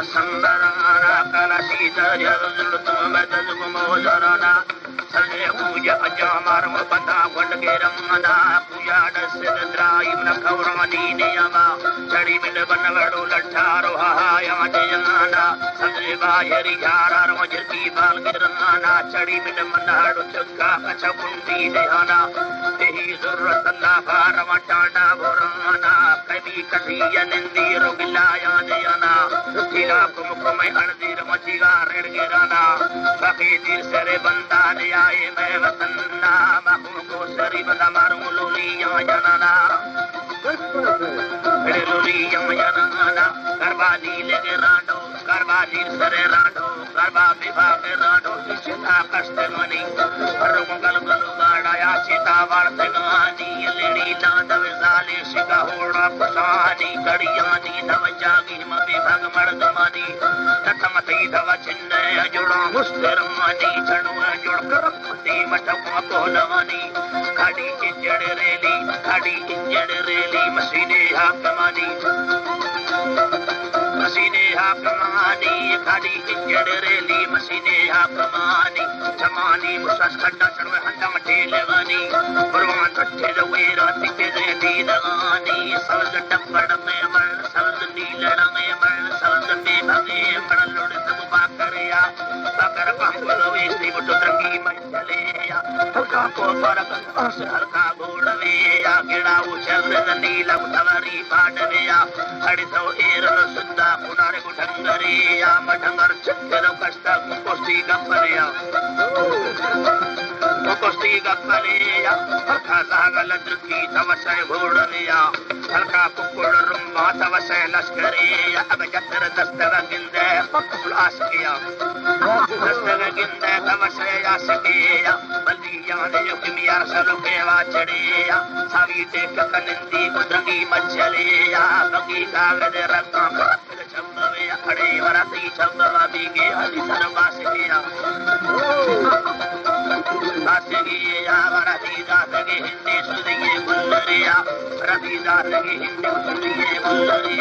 संबराना कलशीत जरुलतम बदजुमोजराना सने पूजा अजामारम पता गुंड के रमना पूजा दसद्राई न खौरानी नियमा चढ़ी मिल बनवड़ो लठारो हाया जयना सने बाहरी यार मजकी बाल गिरना चढ़ी मिल मनहाड़ो चक्का कचा कुंडी देहाना तेही जरूरत ना फारम टांडा बोराना कभी कठिया निंदी रोगिलाया देना रुखिला कुमकुम अणदीर मचिगा रेड़ गिराना बाकी दिल सरे बंदा ने आए मैं वतन्ना बाहू को सरी बंदा मारूं लोलिया जनाना लोलिया जनाना करवा नीले के राडो करवा नील सरे राडो करवा विभाग राडो चिता कष्ट मनी हरगो गल गल गाड़ा चिता वार्ते गानी लेडी लांद विजाले शिका होड़ा पुसानी कड़ियानी धव जागी म विभाग मर्द मानी तथमती धव चिन्ने जुड़ा मुस्तर मानी चढ़ो जुड़ कर पति मटको कोलवानी खाड़ी इंजड़ रेली मसीने हाकमानी खाड़ी इंजड़ रेली मसीने हाकमानी जमानी मुसस खड्डा चढ़वे हंडा मटेलवानी परवान ठठे रवे रात के रेती दगानी सवद टपड़ में मर सवद नीलड़ में मर सवद में भगे मर लोड़ सब बाकरिया बाकर पंगलवे सी बुट तरंगी मंचलेया हल्का को परक अस हल्का गोड़वे या गिड़ा उछल नीला उतवरी पाडवेया हड़ी तो एरल सुद्दा कुनारे गुठंगरे या मठंगर चित्तर कष्टा कुस्ती गपरिया कुस्ती गपरिया हल्का सागल दुखी तवसय घोड़लिया हल्का कुकुड़ रुम्बा तवसय लश्करिया अब जतर दस्तव गिंदे पकुलास किया दस्तव गिंदे तवसय आसकिया बलिया ने युक्मियार सरुके वाचड़िया सावी टेक कनिंदी कुद्रंगी मच्छलिया बगी कागज रंगा चंबवे खड़े वरती चंबवा बीगे हरि सरबास किया बासगिया वरती दासगे हिंदी सुदिये गुल्लरिया रवि दासगे हिंदी सुदिये गुल्लरी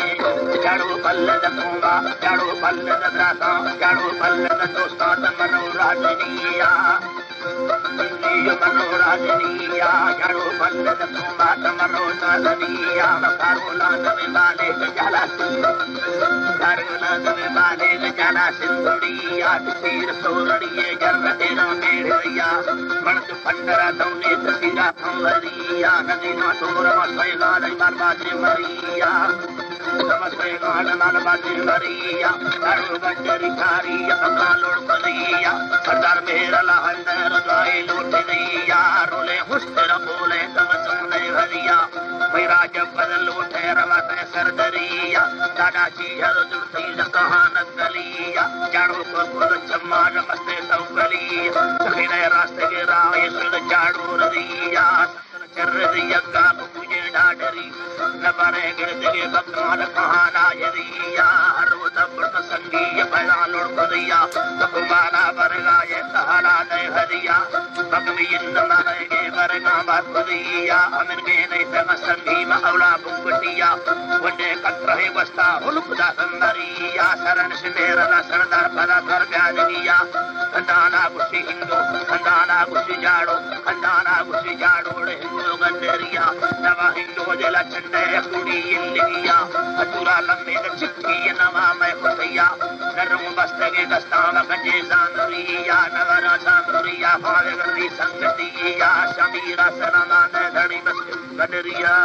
जाड़ो पल्लद कुंगा जाड़ो पल्लद द्रासा जाड़ो पल्लद दोस्ता तमनो राजनिया मनोराजनिया जाड़ो पल्लद कुंगा तमनो राजनिया कारोलाद में बाले जाला कारोलाद में बाले जाला सिंधुड़िया तीर सोरड़िए जर तेरा मेड़िया मर्द पंडरा दौने तसीरा खंवरिया नदी ना तोर मसई गाल बाजे मरिया समस्ते गाल बाजे मरिया कारो गंजरी खारिया पका लोड़पलिया सरदार मेरा लहंदर गाए लोटनिया रोले हुस्तर बोले तब सुनने भरिया मेरा जब बदल उठे रवाते सरदरिया दादा जी हर दुर्ती कहान गलिया जाड़ो को खुद चम्मा नमस्ते सौगलिया सखीने रास्ते के राय सुन जाड़ो रदिया चर दिया का मुझे डाडरी न बरे गिरदे बकमाल कहाना यदिया हर तब संगी पैदा लुढ़ दिया बकमाना बरगा ये कहाना दे हरिया बकमी इन मरे बरगा बात दिया अमर के नहीं तम संगी मौला बुंगटिया वडे कत्रहे बस्ता हुलुदा संदरिया शरण से मेरा सरदार पदा कर ब्याजनिया खंडाना गुसी हिंदू खंडाना गुसी जाड़ो हिंदू गंडरिया नवा हिंदू जला चंडे कुड़ी इल्लिया अतुरा लंबे चिक्की नवा मैं खुदिया नरम बस्तगे दस्ताना गंजे सांदरिया नवरा सांदरिया भावे गर्दी संगतिया शमीरा सराना धड़ी बस गडरिया